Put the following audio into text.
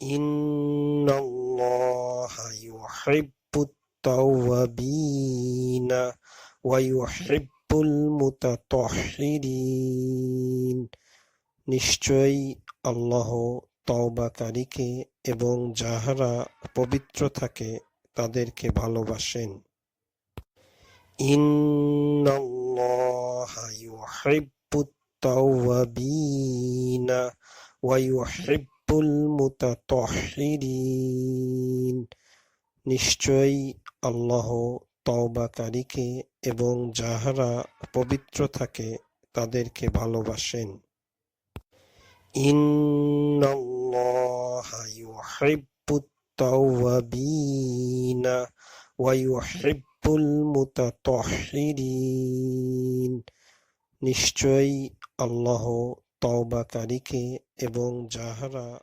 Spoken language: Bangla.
ইন্নাল্লাহা ইউহিব্বুত তাওয়াবিনা ওয়া ইউহিব্বুল মুতাতাহহিরিন। নিশ্চয়ই আল্লাহ তওবাকারীকে এবং যাহারা পবিত্র থাকে তাদেরকে ভালোবাসেন। ইন্নাল্লাহা ইউহিব্বুত তাওয়াবিনা ওয়া ইউহিব্বুল মুতাতাহহিরিন। নিশ্চয়ই আল্লাহ তওবাকারীকে এবং যাহারা পবিত্র থাকে তাদেরকে ভালোবাসেন। ইন্নাল্লাহা ইউহিব্বুত তাওয়াবিনা ওয়া ইউহিব্বুল মুতাতাহহিরিন। নিশ্চয়ই আল্লাহ তওবাকারীকে এবং যাহারা